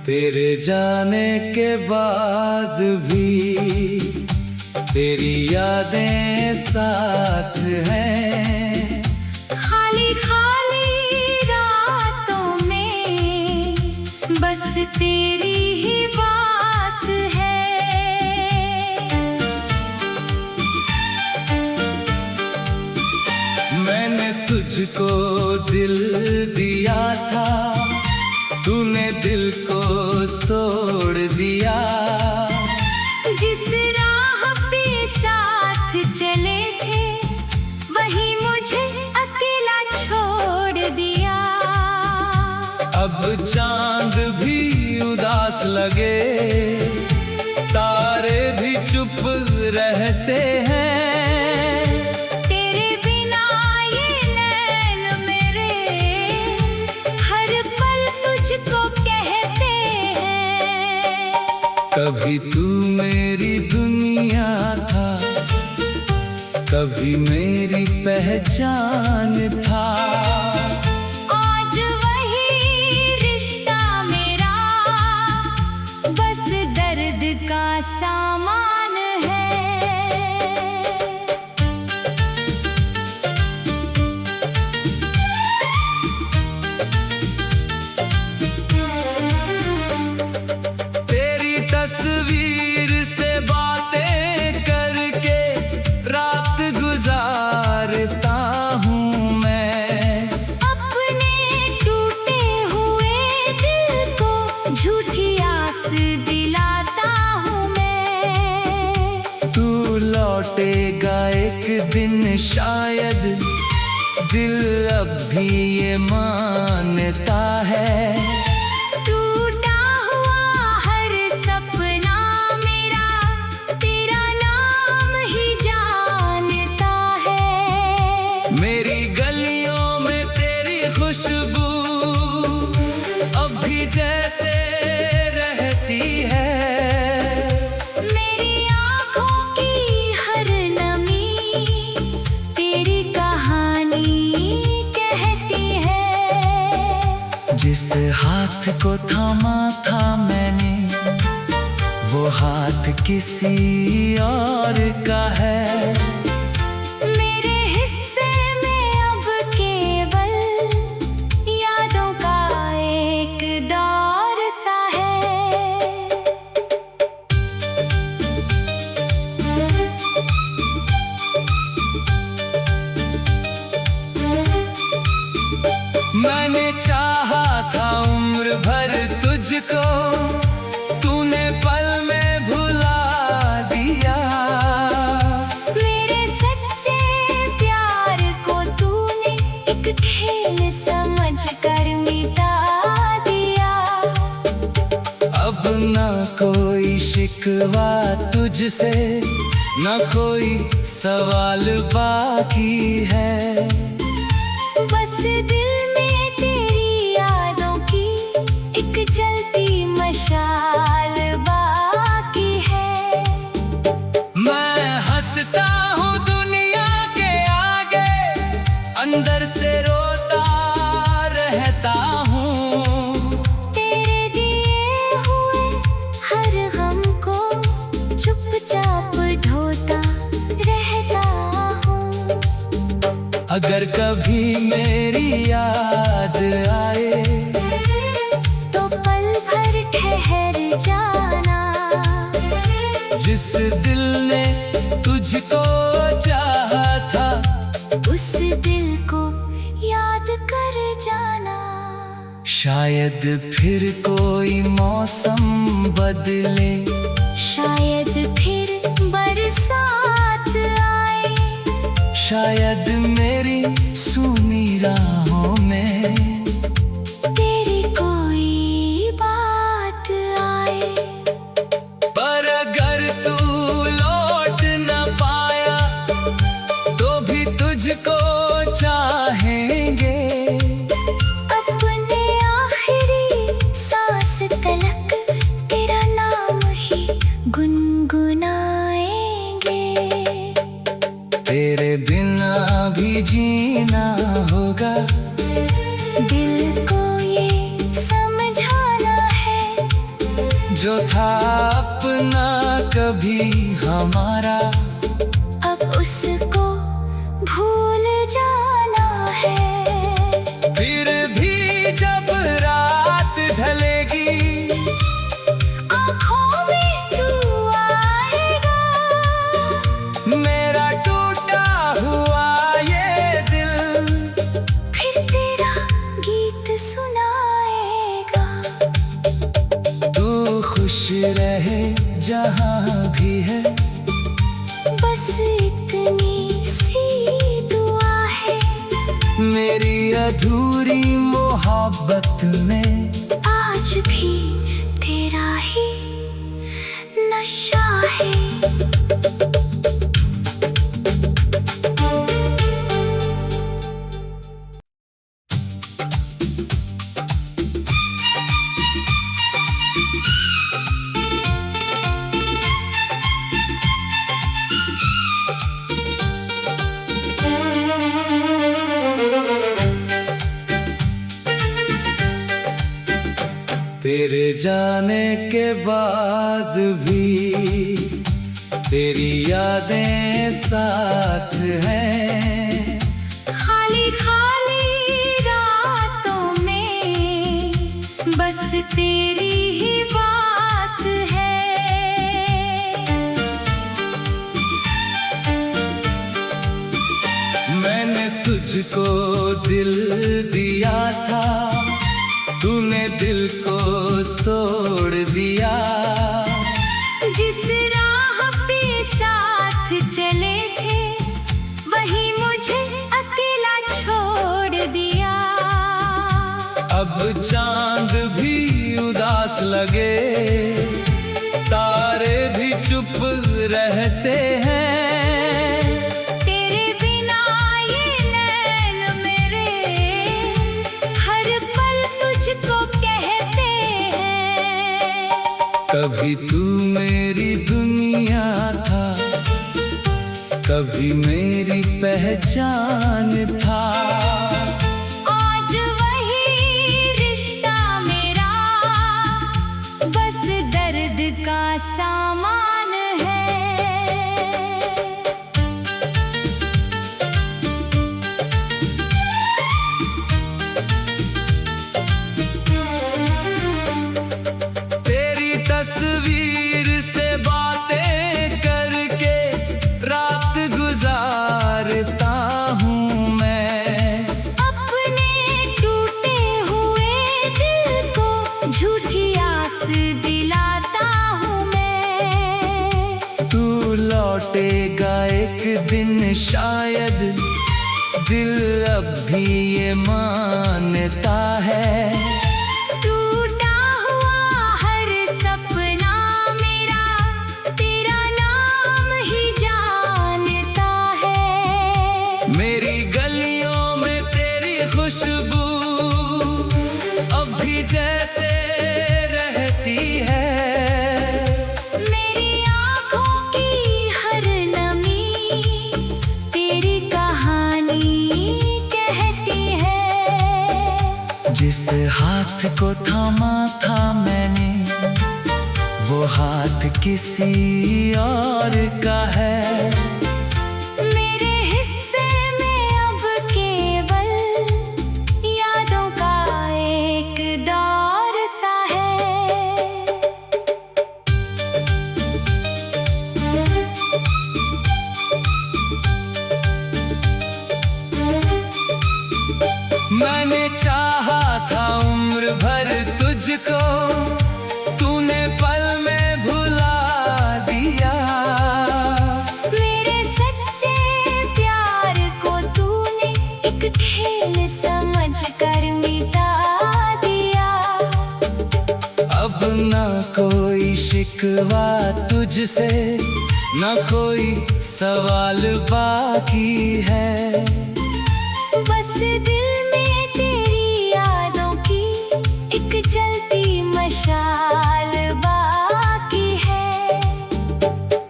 तेरे जाने के बाद भी तेरी यादें साथ हैं। खाली खाली रातों में बस तेरी ही बात है। मैंने तुझको दिल दिया था, तूने दिल को तोड़ दिया। जिस राह पे साथ चले थे वही मुझे अकेला छोड़ दिया। अब चांद भी उदास लगे, तारे भी चुप रहते हैं। तेरे बिना ये नैन मेरे हर पल तुझको कहते हैं। कभी तू मेरी दुनिया था, कभी मेरी पहचान था। आज वही रिश्ता मेरा बस दर्द का सामान है। तेरी तस्वीर से बातें करके रात गुजारता हूँ मैं। अपने टूटे हुए दिल को झूठी आस दिलाता हूँ मैं। तू लौटेगा एक दिन शायद, दिल अब भी ये मानता है। टूटा हुआ हर सपना मेरा तेरा नाम ही जानता है। मेरी गलियों में तेरी खुशबू अब भी जैसे रहती है। मेरी आँखों की हर नमी तेरी कहानी कहती है। जिस हाथ को थामा था मैंने, वो हाथ किसी और का है। मेरे हिस्से में अब केवल यादों का एक दौर सा है। मैंने चाहा था उम्र भर तुझको, तूने पल में भुला दिया। मेरे सच्चे प्यार को तूने एक खेल समझ कर मिटा दिया। अब ना कोई शिकवा तुझसे, ना कोई सवाल बाकी है। बस दिल में तेरी यादों की एक जलती मशाल बाकी है। मैं हंसता हूँ दुनिया के आगे, अंदर से रोता रहता हूँ। तेरे दिए हुए हर गम को चुपचाप ढोता रहता हूँ। अगर कभी मेरी याद आए तो पल भर ठहर जाना। जिस दिल ने तुझको चाहा था, उस दिल को याद कर जाना। शायद फिर कोई मौसम बदले, शायद फिर बरसात आए। शायद मेरी सूनी राहों में तेरी कोई बात आए। पर अगर तू लौट न पाया तो भी तुझको चाहेंगे। अपने आखिरी सांस तलक तेरा नाम ही गुनगुनाएंगे। तेरे बिना भी जीना होगा, दिल को ये समझाना है। जो था अपना कभी हमारा, अब उसको भूल जाना है। फिर भी जब रात ढलेगी आँखों में तू आएगा, मेरा टूटा हुआ ये दिल फिर तेरा गीत सुनाएगा। तू खुश रहे जहाँ भी है, बस इतनी सी दुआ है। मेरी अधूरी मोहब्बत में आज भी तेरा ही नशा है। तेरे जाने के बाद भी तेरी यादें साथ हैं। खाली खाली रातों में बस तेरी ही बात है। मैंने तुझको दिल दिया था, तूने दिल को तोड़ दिया। जिस राह पे साथ चले थे वही मुझे अकेला छोड़ दिया। अब चांद भी उदास लगे, तारे भी चुप रहते हैं। तेरे बिना ये नैन मेरे हर पल तुझको कहते हैं। कभी तू मेरी दुनिया था, कभी मेरी पहचान था। आज वही रिश्ता मेरा बस दर्द का सामान है। तेरी तस्वीर से बातें करके रात गुजारता हूँ मैं। अपने टूटे हुए दिल को झूठी आस दिलाता हूँ मैं। तू लौटेगा एक दिन शायद, दिल अब भी ये मानता है। टूटा हुआ हर सपना मेरा तेरा नाम ही जानता है। मेरी गलियों में तेरी खुशबू अब भी जैसे रहती है। मेरी आँखों की हर नमी तेरी कहानी कहती है। जिस हाथ को थामा था मैंने, वो हाथ किसी और का है। मेरे हिस्से में अब केवल यादों का एक दौर सा है। मैंने चाहा था उम्र भर तुझको, तूने पल में भुला दिया। मेरे सच्चे प्यार को तूने एक खेल समझ कर मिटा दिया। अब ना कोई शिकवा तुझसे, ना कोई सवाल बाकी है। बस दिल में तेरी यादों की एक जलती मशाल बाकी है।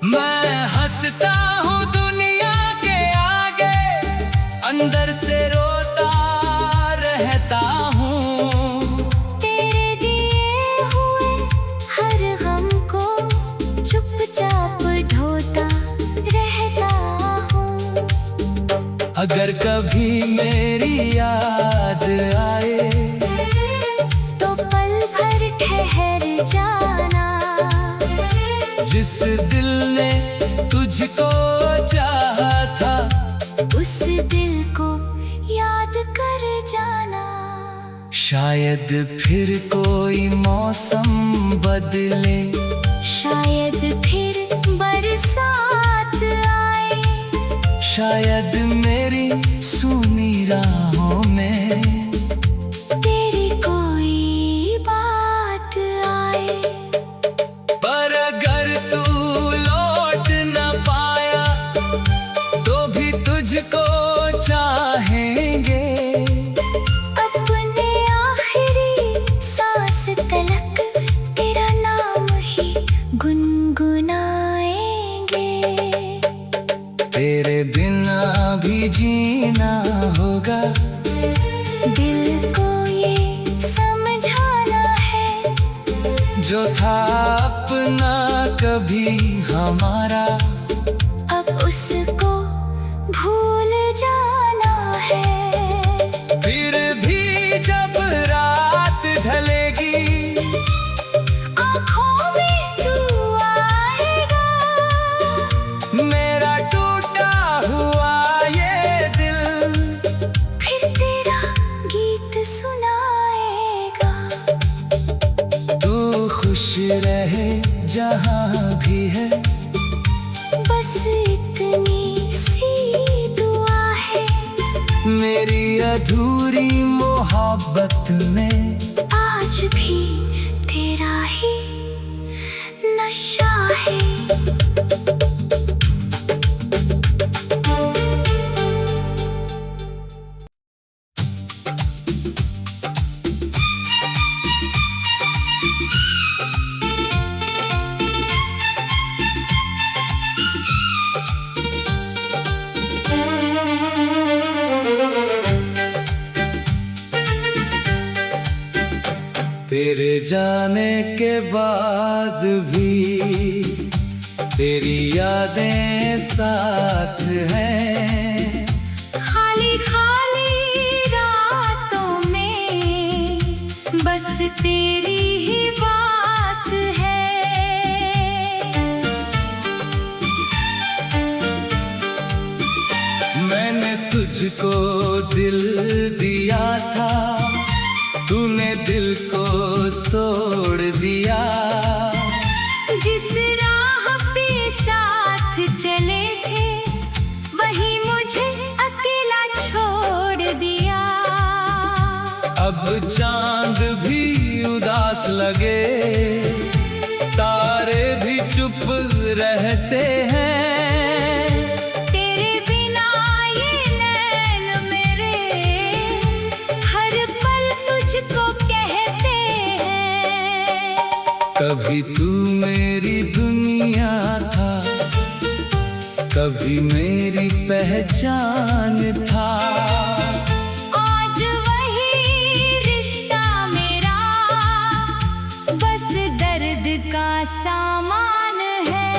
मैं हंसता हूँ दुनिया के आगे, अंदर से रोता रहता हूँ। तेरे दिए हुए हर गम अगर कभी मेरी याद आए तो पल भर ठहर जाना। जिस दिल ने तुझको चाहा था उस दिल को याद कर जाना। शायद फिर कोई मौसम बदले, शायद फिर बरसात आए, शायद मेरी सूनी राहों में तेरी कोई बात आए। पर अगर तू लौट न पाया तो भी तुझको चाहेंगे। अपने आखिरी सांस तलक तेरा नाम ही गुनगुनाएंगे। तेरे बिना भी जीना होगा, दिल को ये समझाना है, जो था अपना कभी हमारा अब उसको भूल जाना है। फिर भी जब रात ढलेगी आँखों में तू आएगा, मेरा टूटा हुआ ये दिल फिर तेरा गीत सुनाएगा। तू खुश रहे जहाँ भी है, बस इतनी सी दुआ है, मेरी अधूरी मोहब्बत में आज भी तेरा ही नशा है। तेरे जाने के बाद भी तेरी यादें साथ हैं। खाली खाली रातों में बस तेरी ही बात है। मैंने तुझको दिल दिया था, तूने दिल को तोड़ दिया। जिस राह पे साथ चले थे वही मुझे अकेला छोड़ दिया। अब चांद भी उदास लगे, तारे भी चुप रहते हैं। तेरे बिना ये नैन मेरे हर पल तुझको कहते हैं। कभी तू मेरी दुनिया था, कभी मेरी पहचान था। आज वही रिश्ता मेरा बस दर्द का सामान है।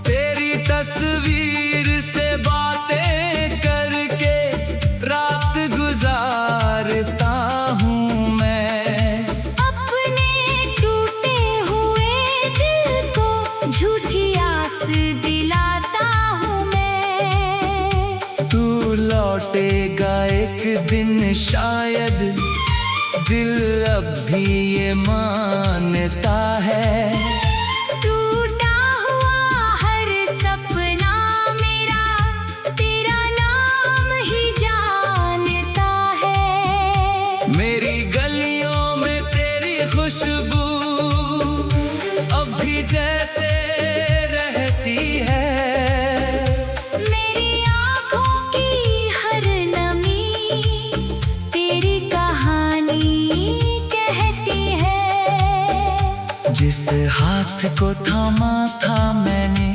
तेरी तस्वीर से बातें करके रात गुजारता हूँ मैं। अपने टूटे हुए दिल को झूठी आस दिलाता हूँ मैं। तू लौटेगा एक दिन शायद, दिल अब भी ये मानता है। टूटा हुआ हर सपना मेरा तेरा नाम ही जानता है। मेरी गलियों में तेरी खुशबू अब भी जैसे रहती है। मेरी आँखों की हर नमी तेरी कहानी कहती है। जिस हाथ को थामा था मैंने,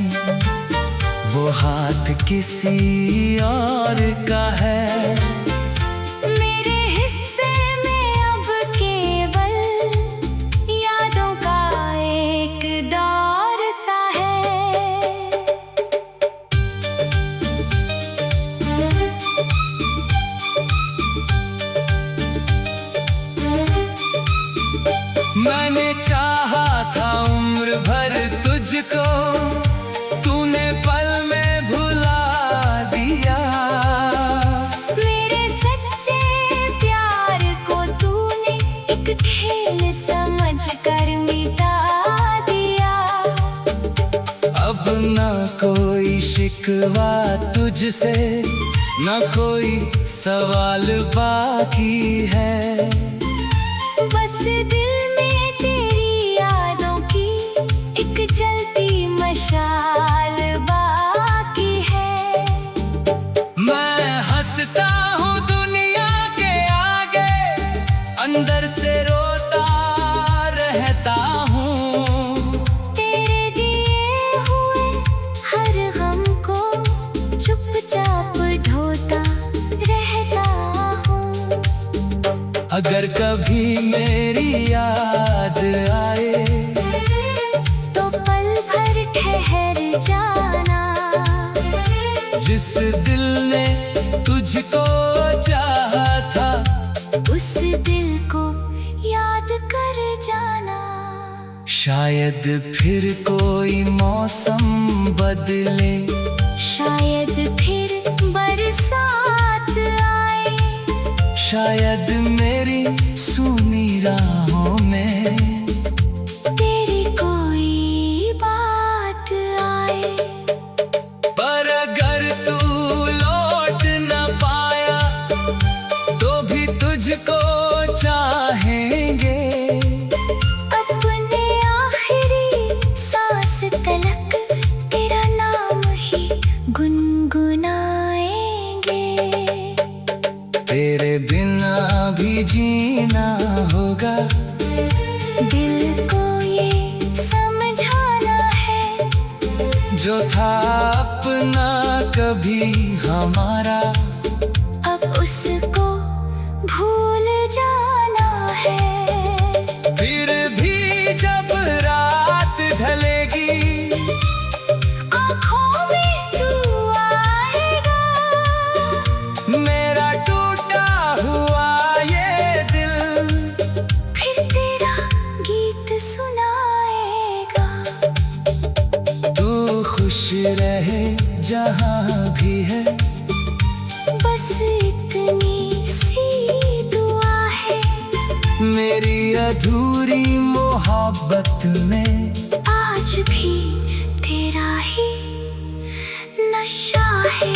वो हाथ किसी और का है। मेरे हिस्से में अब के शिकवा तुझसे, न कोई सवाल बाकी है। बस दिल में तेरी यादों की एक जलती मशाल बाकी है। मैं हंसता हूँ दुनिया के आगे, अंदर से रोता रहता हूँ। तेरे दिए हुए हर गम को चुपचाप ढोता रहता हूँ। अगर कभी मेरी याद आए तो पल भर ठहर जाना। जिस दिल ने तुझको चाहा था, उस दिल को याद कर जाना। शायद फिर कोई मौसम बदले, शायद फिर बरसात आए। शायद मेरी सूनी राहों में तेरी कोई बात आए। पर अगर तू लौट न पाया तो भी तुझको चाहेंगे। अपने आखिरी सांस तलक तेरा नाम ही गुनगुनाएंगे। तेरे बिना भी जीना होगा, दिल को ये समझाना है। जो था अपना कभी हमारा, अब उसको भूल जाना है। फिर भी जब रात ढलेगी, आँखों में तू आएगा। मेरा टूटा हुआ ये दिल फिर तेरा गीत सुनाएगा। तू खुश रहे जहाँ भी है, बस इतनी सी दुआ है। मेरी अधूरी मोहब्बत में आज भी तेरा ही नशा है।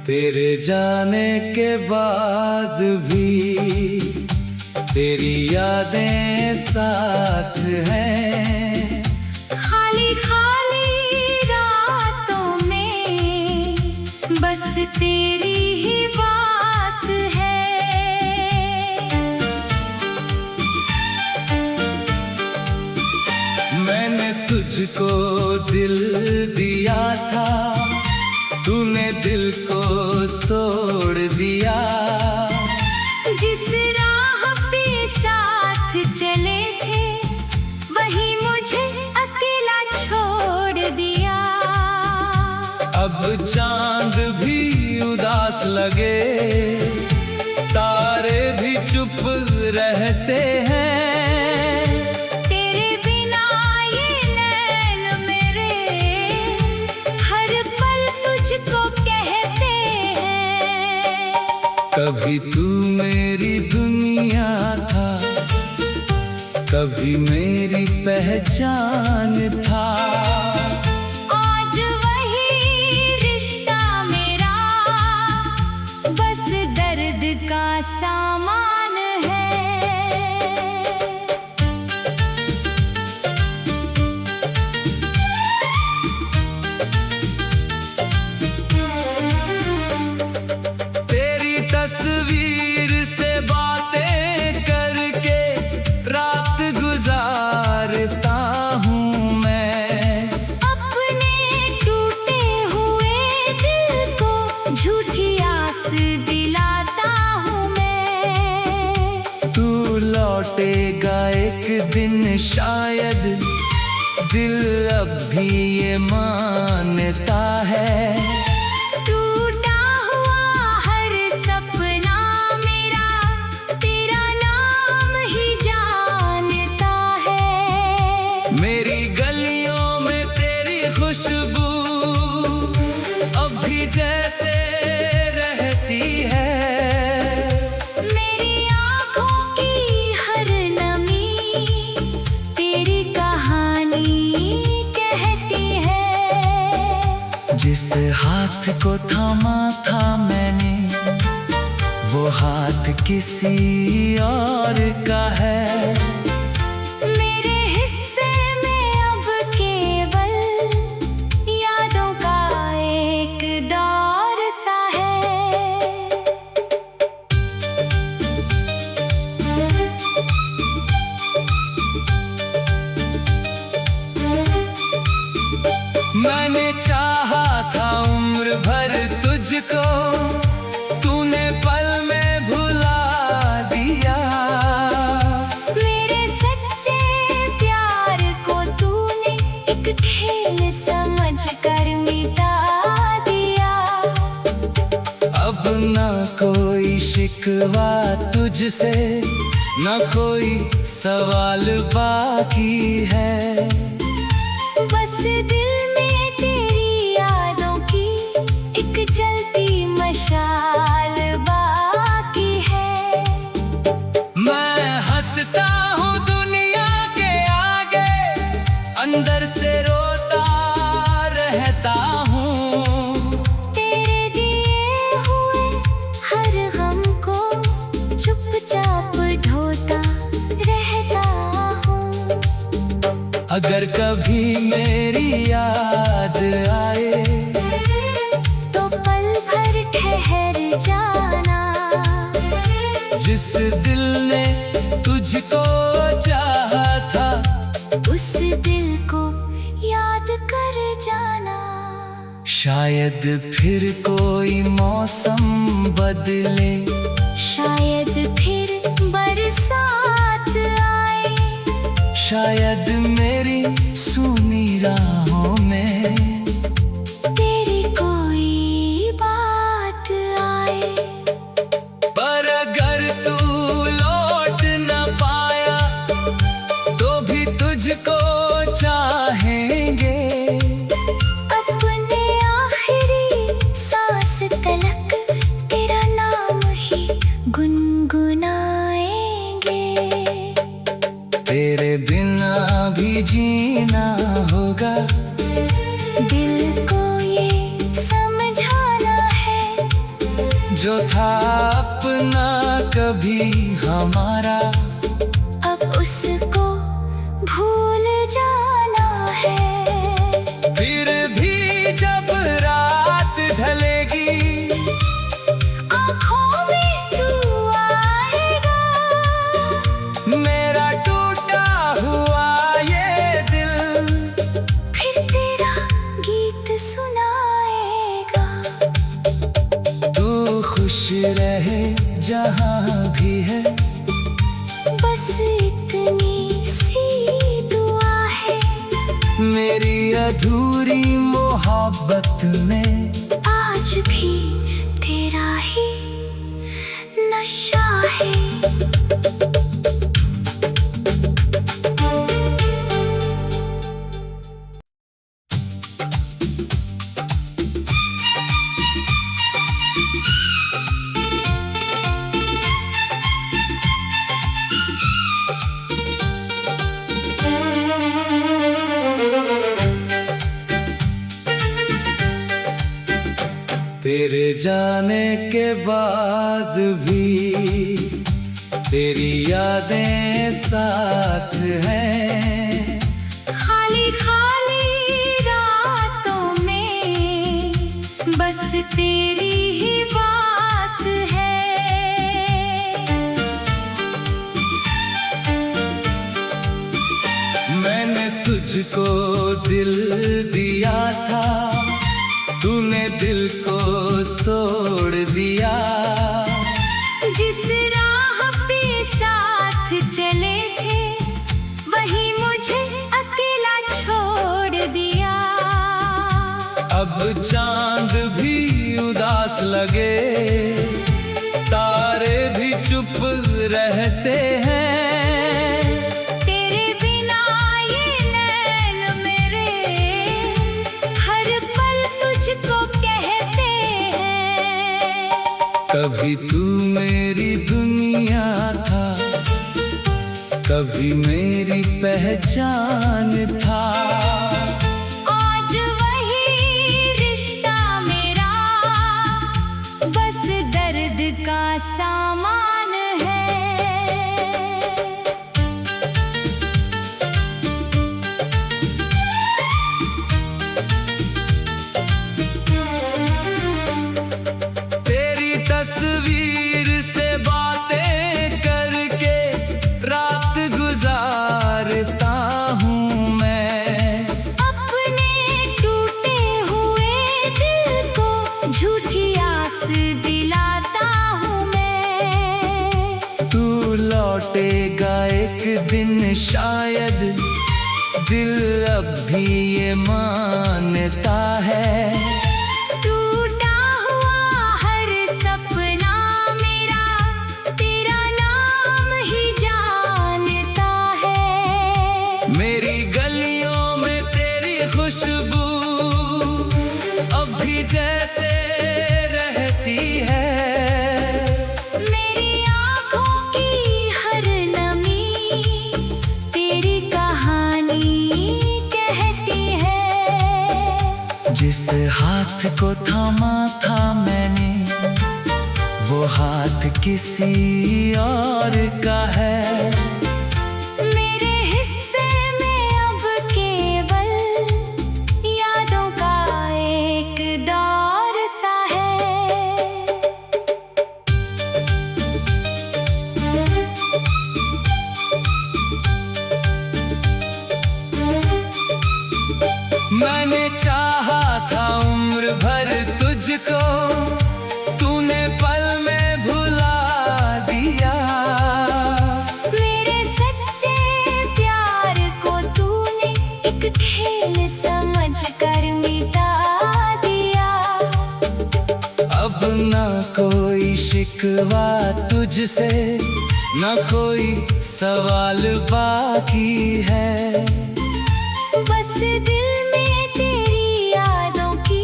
तेरे जाने के बाद भी तेरी यादें साथ हैं। खाली खाली रातों में बस तेरी ही बात है। मैंने तुझको दिल दिया था, तूने दिल को तोड़ दिया। जिस राह पे साथ चले थे वही मुझे अकेला छोड़ दिया। अब चांद भी उदास लगे, तारे भी चुप रहते हैं। तेरे बिना ये नैन मेरे हर पल तुझको कहते हैं। कभी तू मेरी दुनिया था, कभी मेरी पहचान था। आज वही रिश्ता मेरा बस दर्द का सामान है। तेरी तस्वीर से बातें करके रात गुजारता हूँ मैं। अपने टूटे हुए दिल को झूठी आस दिलाता हूँ मैं। तू लौटेगा एक दिन शायद, दिल अब भी ये मानता है। टूटा हुआ हर सपना मेरा जैसे रहती है। मेरी आँखों की हर नमी तेरी कहानी कहती है। जिस हाथ को थामा था मैंने, वो हाथ किसी और का है। मेरे हिस्से में अब केवल यादों का एक दौर सा है। मैंने चाहा था उम्र भर तुझको, तूने पल में भुला दिया। मेरे सच्चे प्यार को तूने एक खेल समझ कर मिटा दिया। अब न कोई शिकवा तुझसे, न कोई सवाल बाकी है। बस दिल में तेरी यादों की एक जलती मशाल बाकी है। मैं हंसता हूँ दुनिया के आगे, अंदर से रोता रहता हूँ। तेरे दिए हुए हर गम को चुपचाप ढोता रहता हूँ। अगर कभी मेरी याद आए, तो पल भर ठहर जाना। जिस दिल ने तुझको चाहा था, उस दिल को याद कर जाना। शायद फिर कोई मौसम बदले, शायद फिर बरसात आए। शायद मेरी सूनी राहों में तेरी कोई बात आए। पर अगर तू लौट न पाया, तो भी तुझको चाहेंगे। अपने आखिरी सांस तलक तेरा नाम ही गुनगुनाएंगे। तेरे बिना भी जीना होगा, दिल को ये समझाना है। जो था अपना कभी हमारा, अब उसको भूल जाना है। फिर भी जब रात ढलेगी, आँखों में तू आएगा। मेरा टूटा हुआ ये दिल फिर तेरा गीत सुनाएगा। तू खुश रहे जहाँ भी है, बस इतनी सी दुआ है। मेरी अधूरी मोहब्बत में आज भी तेरा ही नशा है। तेरे जाने के बाद भी तेरी यादें साथ हैं। खाली खाली रातों में बस तेरी ही बात है। मैंने तुझको दिल दिया था, तूने दिल को तोड़ दिया। जिस राह पे साथ चले थे, वही मुझे अकेला छोड़ दिया। अब चांद भी उदास लगे, तारे भी चुप रहते हैं। तेरे बिना ये नैन मेरे हर पल तुझको कहते कभी तू मेरी दुनिया था, कभी मेरी पहचान था। आज वही रिश्ता मेरा बस दर्द का सामान है। तेरी तस्वीर से बातें करके रात गुजारता हूँ मैं। अपने टूटे हुए दिल को झूठी आस दिलाता हूँ मैं। तू लौटेगा एक दिन शायद, दिल अब भी ये मानता है। टूटा हुआ हर सपना मेरा तेरा नाम ही जानता है। मेरी गलियों में तेरी खुशबू अब भी जैसे रहती है। मेरी आँखों की हर नमी तेरी कहानी कहती है। जिस हाथ को थामा था मैंने, वो हाथ किसी और का है। मेरे हिस्से में अब केवल यादों का एक दौर सा है। मैंने चाहा था उम्र भर तुझको, तूने पल में भुला दिया। मेरे सच्चे प्यार को तूने एक खेल समझ कर मिटा दिया। अब ना कोई शिकवा तुझसे, ना कोई सवाल बाकी है। बस दिल में तेरी यादों की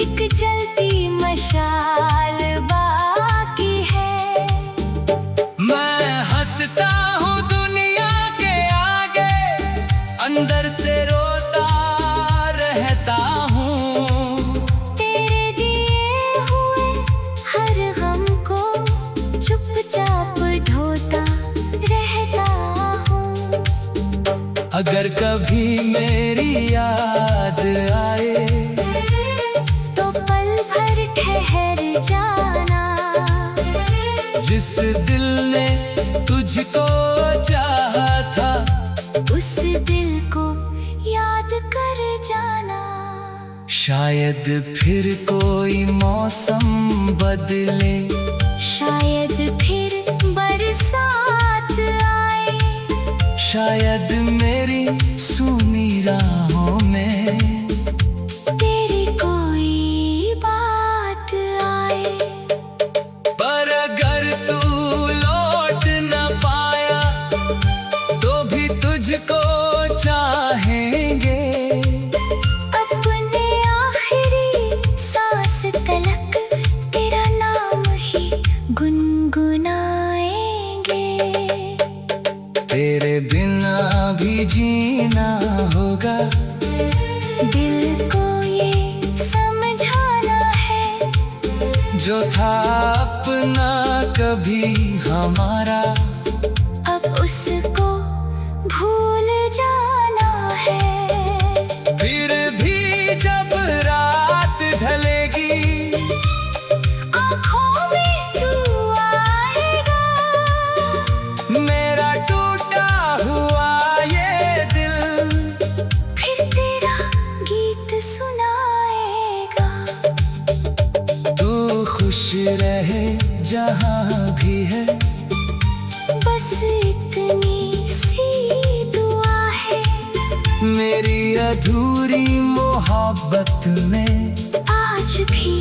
एक जलती मशाल बाकी है। मैं हंसता हूँ दुनिया के आगे, अंदर से रोता रहता हूँ। तेरे दिए हुए हर गम को चुपचाप ढोता रहता हूँ। अगर कभी मेरी याद आए तो पल भर ठहर जाना। जिस दिल ने तुझको चाहा था, उस दिल को याद कर जाना। शायद फिर कोई मौसम बदले, शायद फिर बरसात आए। शायद मेरी सूनी राहों में तेरी कोई बात आए। पर अगर तू लौट न पाया तो भी तुझको चाहेंगे। अपने आखिरी सांस तलक तेरा नाम ही गुनगुनाएंगे। तेरे बिना भी जीना होगा, दिल को ये समझाना है। जो था अपना कभी हमारा, अब उसको भूल जाना है। फिर भी जब रात ढलेगी, आँखों में तू आएगा। मेरा टूटा हुआ ये दिल फिर तेरा गीत सुनाएगा। तू खुश रहे जहाँ भी है, बस इतनी सी दुआ है। मेरी अधूरी मोहब्बत में आज भी